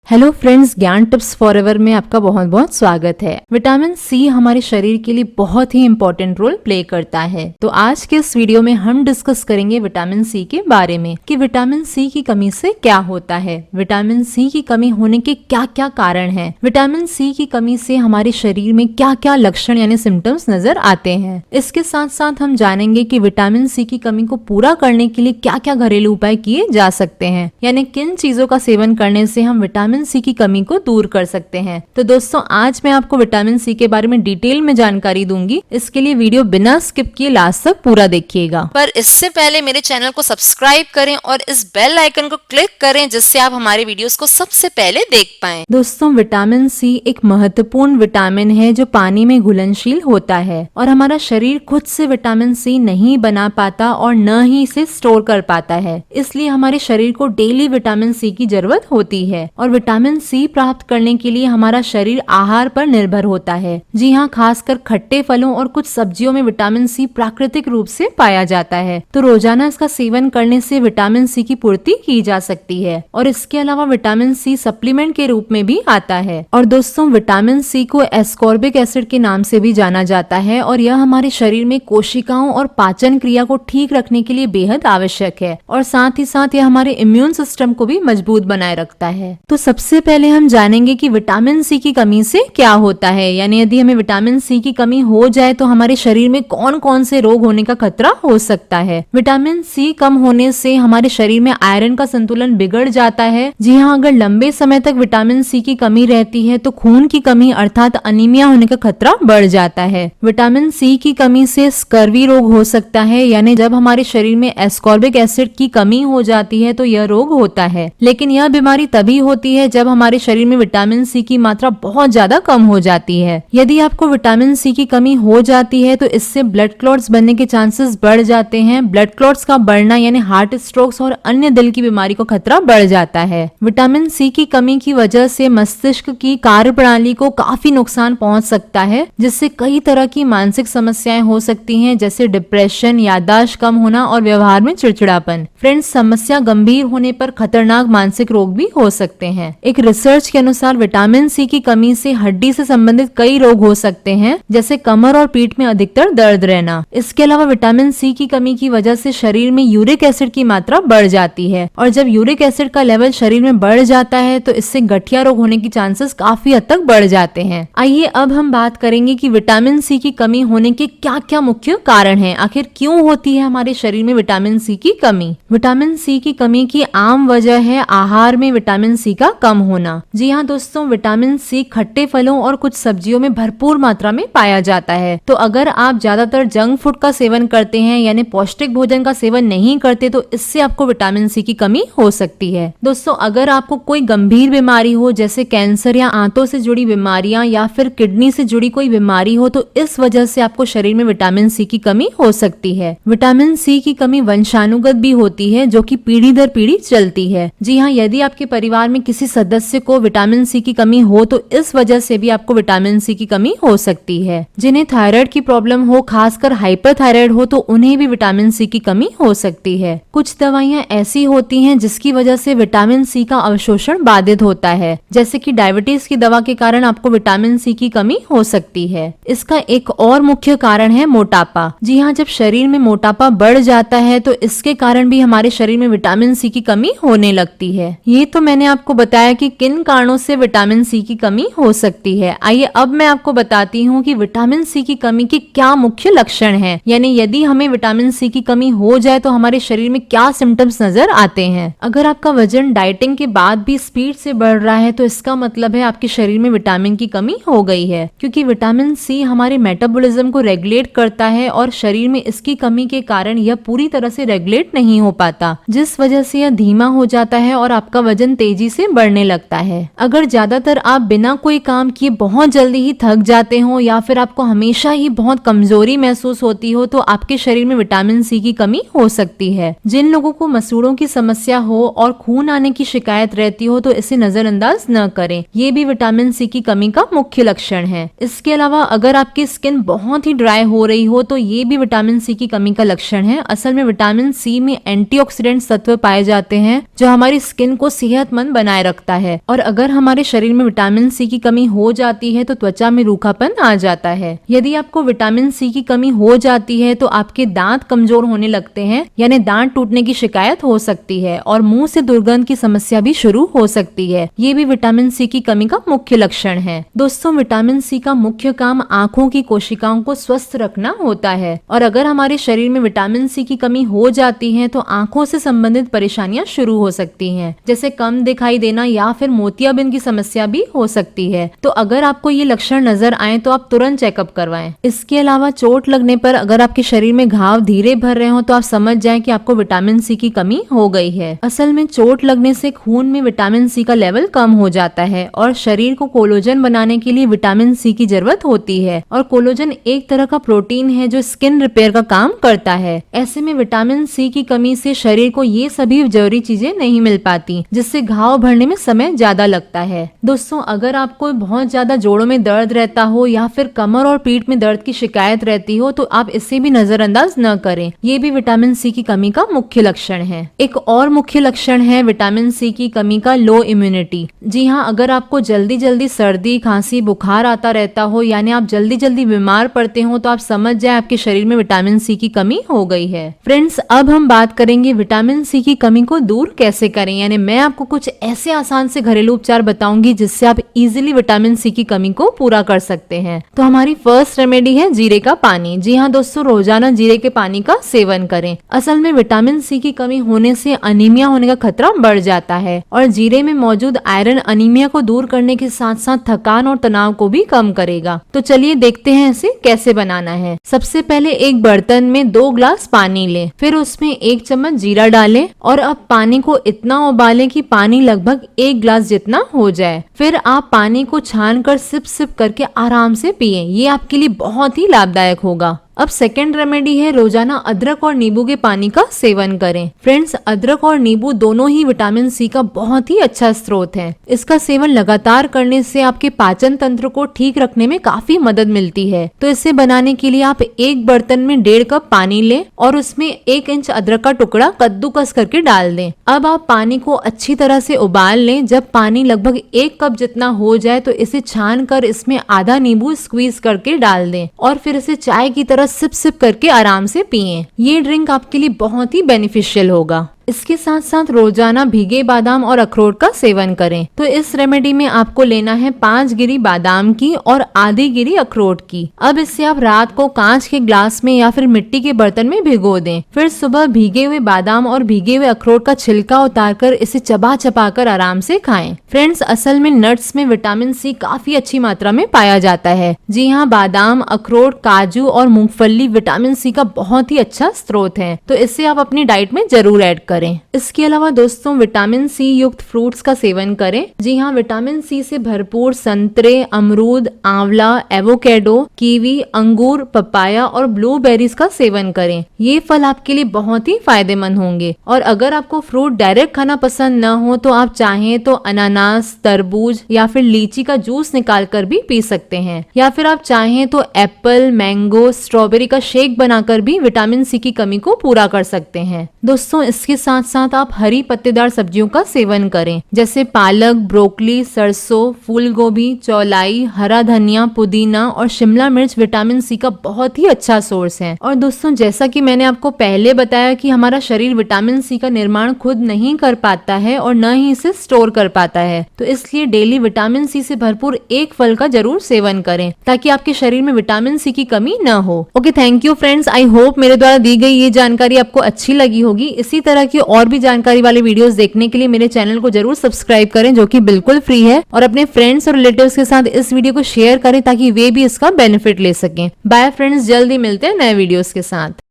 Hello friends, ज्ञान tips forever में आपका बहुत बहुत स्वागत है। विटामिन सी हमारे शरीर के लिए बहुत ही इम्पोर्टेंट रोल प्ले करता है। तो आज के इस वीडियो में हम डिस्कस करेंगे विटामिन सी के बारे में कि विटामिन सी की कमी से क्या होता है, विटामिन सी की कमी होने के क्या क्या कारण हैं, विटामिन सी की कमी से हमारे शरीर में क्या क्या लक्षण यानी सिम्टम्स नजर आते हैं। इसके साथ साथ हम जानेंगे कि विटामिन सी की कमी को पूरा करने के लिए क्या क्या घरेलू उपाय किए जा सकते हैं, यानी किन चीजों का सेवन करने से हम विटामिन सी की कमी को दूर कर सकते हैं। तो दोस्तों, आज मैं आपको विटामिन सी के बारे में डिटेल में जानकारी दूंगी। इसके लिए वीडियो बिना स्किप किए लास्ट तक पूरा देखिएगा। पर इससे पहले मेरे चैनल को सब्सक्राइब करें और इस बेल आइकन को क्लिक करें जिससे आप हमारे वीडियोस को सबसे पहले देख पाएं। दोस्तों, विटामिन सी एक महत्वपूर्ण विटामिन है जो पानी में घुलनशील होता है और हमारा शरीर खुद से विटामिन सी नहीं बना पाता और न ही इसे स्टोर कर पाता है। इसलिए हमारे शरीर को डेली विटामिन सी की जरूरत होती है और विटामिन सी प्राप्त करने के लिए हमारा शरीर आहार पर निर्भर होता है। जी हाँ, खासकर खट्टे फलों और कुछ सब्जियों में विटामिन सी प्राकृतिक रूप से पाया जाता है। तो रोजाना इसका सेवन करने से विटामिन सी की पूर्ति की जा सकती है और इसके अलावा विटामिन सी सप्लीमेंट के रूप में भी आता है। और दोस्तों, विटामिन सी को एस्कॉर्बिक एसिड के नाम से भी जाना जाता है और यह हमारे शरीर में कोशिकाओं और पाचन क्रिया को ठीक रखने के लिए बेहद आवश्यक है और साथ ही साथ यह हमारे इम्यून सिस्टम को भी मजबूत बनाए रखता है। तो सबसे पहले हम जानेंगे कि विटामिन सी की कमी से क्या होता है, यानी यदि हमें विटामिन सी की कमी हो जाए तो हमारे शरीर में कौन कौन से रोग होने का खतरा हो सकता है। विटामिन सी कम होने से हमारे शरीर में आयरन का संतुलन बिगड़ जाता है। जी हाँ, अगर लंबे समय तक विटामिन सी की कमी रहती है तो खून की कमी अर्थात अनीमिया होने का खतरा बढ़ जाता है। विटामिन सी की कमी से स्कर्वी रोग हो सकता है, यानी जब हमारे शरीर में एस्कॉर्बिक एसिड की कमी हो जाती है तो यह रोग होता है। लेकिन यह बीमारी तभी होती है जब हमारे शरीर में विटामिन सी की मात्रा बहुत ज्यादा कम हो जाती है। यदि आपको विटामिन सी की कमी हो जाती है तो इससे ब्लड क्लॉट्स बनने के चांसेस बढ़ जाते हैं। ब्लड क्लॉट्स का बढ़ना यानी हार्ट स्ट्रोक्स और अन्य दिल की बीमारी को खतरा बढ़ जाता है। विटामिन सी की कमी की वजह से मस्तिष्क की कार्यप्रणाली को काफी नुकसान पहुंच सकता है, जिससे कई तरह की मानसिक समस्याएं हो सकती हैं, जैसे डिप्रेशन, याददाश्त कम होना और व्यवहार में चिड़चिड़ापन। फ्रेंड्स, समस्या गंभीर होने पर खतरनाक मानसिक रोग भी हो सकते हैं। एक रिसर्च के अनुसार विटामिन सी की कमी से हड्डी से संबंधित कई रोग हो सकते हैं, जैसे कमर और पीठ में अधिकतर दर्द रहना। इसके अलावा विटामिन सी की कमी की वजह से शरीर में यूरिक एसिड की मात्रा बढ़ जाती है और जब यूरिक एसिड का लेवल शरीर में बढ़ जाता है तो इससे गठिया रोग होने की चांसेस काफी हद तक बढ़ जाते हैं। आइए अब हम बात करेंगे कि विटामिन सी की कमी होने के क्या क्या मुख्य कारण हैं, आखिर क्यों होती है हमारे शरीर में विटामिन सी की कमी। विटामिन सी की कमी की आम वजह है आहार में विटामिन सी का कम होना। जी हाँ दोस्तों, विटामिन सी खट्टे फलों और कुछ सब्जियों में भरपूर मात्रा में पाया जाता है। तो अगर आप ज्यादातर जंक फूड का सेवन करते हैं यानी पौष्टिक भोजन का सेवन नहीं करते तो इससे आपको विटामिन सी की कमी हो सकती है। दोस्तों, अगर आपको कोई गंभीर बीमारी हो जैसे कैंसर या आंतों से जुड़ी बीमारियां या फिर किडनी से जुड़ी कोई बीमारी हो तो इस वजह से आपको शरीर में विटामिन सी की कमी हो सकती है। विटामिन सी की कमी वंशानुगत भी होती है जो कि पीढ़ी दर पीढ़ी चलती है। जी हाँ, यदि आपके परिवार में किसी सदस्य को विटामिन सी की कमी हो तो इस वजह से भी आपको विटामिन सी की कमी हो सकती है। जिन्हें थायराइड की प्रॉब्लम हो, खासकर हाइपरथायराइड हो, तो उन्हें भी विटामिन सी की कमी हो सकती है। कुछ दवाइयां ऐसी होती हैं जिसकी वजह से विटामिन सी का अवशोषण बाधित होता है, जैसे कि डायबिटीज की दवा के कारण आपको विटामिन सी की कमी हो सकती है। इसका एक और मुख्य कारण है मोटापा। जी हाँ, जब शरीर में मोटापा बढ़ जाता है तो इसके कारण भी हमारे शरीर में विटामिन सी की कमी होने लगती है। ये तो मैंने आपको बताया कि किन कारणों से विटामिन सी की कमी हो सकती है। आइए अब मैं आपको बताती हूँ कि विटामिन सी की कमी के क्या मुख्य लक्षण हैं, यानी यदि हमें विटामिन सी की कमी हो जाए तो हमारे शरीर में क्या सिम्टम्स नजर आते हैं। अगर आपका वजन डाइटिंग के बाद भी स्पीड से बढ़ रहा है तो इसका मतलब है आपके शरीर में विटामिन की कमी हो गई है, क्योंकि विटामिन सी हमारे मेटाबॉलिज्म को रेगुलेट करता है और शरीर में इसकी कमी के कारण यह पूरी तरह से रेगुलेट नहीं हो पाता, जिस वजह से यह धीमा हो जाता है और आपका वजन तेजी से बढ़ने लगता है। अगर ज्यादातर आप बिना कोई काम किए बहुत जल्दी ही थक जाते हो या फिर आपको हमेशा ही बहुत कमजोरी महसूस होती हो तो आपके शरीर में विटामिन सी की कमी हो सकती है। जिन लोगों को मसूड़ों की समस्या हो और खून आने की शिकायत रहती हो तो इसे नजरअंदाज न करें, ये भी विटामिन सी की कमी का मुख्य लक्षण है। इसके अलावा अगर आपकी स्किन बहुत ही ड्राई हो रही हो तो ये भी विटामिन सी की कमी का लक्षण है। असल में विटामिन सी में एंटीऑक्सीडेंट तत्व पाए जाते हैं जो हमारी स्किन को सेहतमंद बनाए लगता है। और अगर हमारे शरीर में विटामिन सी की कमी हो जाती है तो त्वचा में रूखापन आ जाता है। यदि आपको विटामिन सी की कमी हो जाती है तो आपके दांत कमजोर होने लगते हैं, यानी दांत टूटने की शिकायत हो सकती है और मुंह से दुर्गंध की समस्या भी शुरू हो सकती है। ये भी विटामिन सी की कमी का मुख्य लक्षण है। दोस्तों, विटामिन सी का मुख्य काम आंखों की कोशिकाओं को स्वस्थ रखना होता है और अगर हमारे शरीर में विटामिन सी की कमी हो जाती है तो आंखों से संबंधित परेशानियां शुरू हो सकती हैं, जैसे कम दिखाई देना या फिर मोतियाबिंद की समस्या भी हो सकती है। तो अगर आपको ये लक्षण नजर आए तो आप तुरंत चेकअप करवाएं। इसके अलावा चोट लगने पर अगर आपके शरीर में घाव धीरे भर रहे हो तो आप समझ जाएं कि आपको विटामिन सी की कमी हो गई है। असल में चोट लगने से खून में विटामिन सी का लेवल कम हो जाता है और शरीर को कोलेजन बनाने के लिए विटामिन सी की जरूरत होती है और कोलेजन एक तरह का प्रोटीन है जो स्किन रिपेयर का काम करता है। ऐसे में विटामिन सी की कमी से शरीर को ये सभी जरूरी चीजें नहीं मिल पाती, जिससे घाव भरने में समय ज्यादा लगता है। दोस्तों, अगर आपको बहुत ज्यादा जोड़ों में दर्द रहता हो या फिर कमर और पीठ में दर्द की शिकायत रहती हो तो आप इसे भी नजरअंदाज न करें। ये भी विटामिन सी की कमी का मुख्य लक्षण है। एक और मुख्य लक्षण है विटामिन सी की कमी का लो इम्यूनिटी। जी हाँ, अगर आपको जल्दी जल्दी सर्दी, खांसी, बुखार आता रहता हो, यानी आप जल्दी जल्दी बीमार पड़ते हो, तो आप समझ जाए आपके शरीर में विटामिन सी की कमी हो गई है। फ्रेंड्स, अब हम बात करेंगे विटामिन सी की कमी को दूर कैसे करें। यानी मैं आपको कुछ ऐसे आसान से घरेलू उपचार बताऊंगी जिससे आप इजीली विटामिन सी की कमी को पूरा कर सकते हैं। तो हमारी फर्स्ट रेमेडी है जीरे का पानी। जी हाँ दोस्तों, रोजाना जीरे के पानी का सेवन करें। असल में विटामिन सी की कमी होने से अनीमिया होने का खतरा बढ़ जाता है और जीरे में मौजूद आयरन अनीमिया को दूर करने के साथ साथ थकान और तनाव को भी कम करेगा। तो चलिए देखते हैं इसे कैसे बनाना है। सबसे पहले एक बर्तन में 2 ग्लास पानी लें, फिर उसमें 1 चम्मच जीरा डालें और अब पानी को इतना उबालें कि पानी लगभग 1 ग्लास जितना हो जाए। फिर आप पानी को छान कर सिप सिप करके आराम से पिएं। ये आपके लिए बहुत ही लाभदायक होगा। अब सेकेंड रेमेडी है रोजाना अदरक और नींबू के पानी का सेवन करें। फ्रेंड्स, अदरक और नींबू दोनों ही विटामिन सी का बहुत ही अच्छा स्रोत है। इसका सेवन लगातार करने से आपके पाचन तंत्र को ठीक रखने में काफी मदद मिलती है। तो इसे बनाने के लिए आप एक बर्तन में 1.5 कप पानी लें और उसमें 1 इंच अदरक का टुकड़ा कद्दूकस करके डाल दें। अब आप पानी को अच्छी तरह से उबाल लें। जब पानी लगभग 1 कप जितना हो जाए तो इसे छान कर इसमें आधा नींबू स्क्वीज करके डाल दें और फिर इसे चाय की तरह सिप सिप करके आराम से पिएं। ये ड्रिंक आपके लिए बहुत ही बेनिफिशियल होगा। इसके साथ साथ रोजाना भीगे बादाम और अखरोट का सेवन करें। तो इस रेमेडी में आपको लेना है 5 गिरी बादाम की और आधी गिरी अखरोट की। अब इसे आप रात को कांच के ग्लास में या फिर मिट्टी के बर्तन में भिगो दें। फिर सुबह भीगे हुए बादाम और भीगे हुए अखरोट का छिलका उतारकर इसे चबा चबा कर आराम से खाएं। फ्रेंड्स, असल में नट्स में विटामिन सी काफी अच्छी मात्रा में पाया जाता है। जी हाँ, बादाम, अखरोट, काजू और मूंगफली विटामिन सी का बहुत ही अच्छा स्रोत है। तो इसे आप अपनी डाइट में जरूर ऐड करें। इसके अलावा दोस्तों, विटामिन सी युक्त फ्रूट्स का सेवन करें। जी हाँ, विटामिन सी से भरपूर संतरे, अमरूद, आंवला, एवोकेडो, कीवी, अंगूर, पपाया और ब्लूबेरीज का सेवन करें। ये फल आपके लिए बहुत ही फायदेमंद होंगे। और अगर आपको फ्रूट डायरेक्ट खाना पसंद न हो तो आप चाहें तो अनानास, तरबूज या फिर लीची का जूस निकाल कर भी पी सकते हैं, या फिर आप चाहें तो एप्पल, मैंगो, स्ट्रॉबेरी का शेक बनाकर भी विटामिन सी की कमी को पूरा कर सकते हैं। दोस्तों, इसके साथ साथ आप हरी पत्तेदार सब्जियों का सेवन करें, जैसे पालक, ब्रोकली, सरसों, फूल गोभी, चौलाई, हरा धनिया, पुदीना और शिमला मिर्च विटामिन सी का बहुत ही अच्छा सोर्स है। और दोस्तों, जैसा कि मैंने आपको पहले बताया कि हमारा शरीर विटामिन सी का निर्माण खुद नहीं कर पाता है और न ही इसे स्टोर कर पाता है, तो इसलिए डेली विटामिन सी से भरपूर एक फल का जरूर सेवन करें ताकि आपके शरीर में विटामिन सी की कमी न हो। Okay, thank you friends. I hope मेरे द्वारा दी गई ये जानकारी आपको अच्छी लगी होगी। इसी तरह की और भी जानकारी वाले वीडियोस देखने के लिए मेरे चैनल को जरूर सब्सक्राइब करें, जो कि बिल्कुल फ्री है, और अपने फ्रेंड्स और रिलेटिव्स के साथ इस वीडियो को शेयर करें ताकि वे भी इसका बेनिफिट ले सकें। बाय फ्रेंड्स, जल्दी मिलते हैं नए वीडियोस के साथ।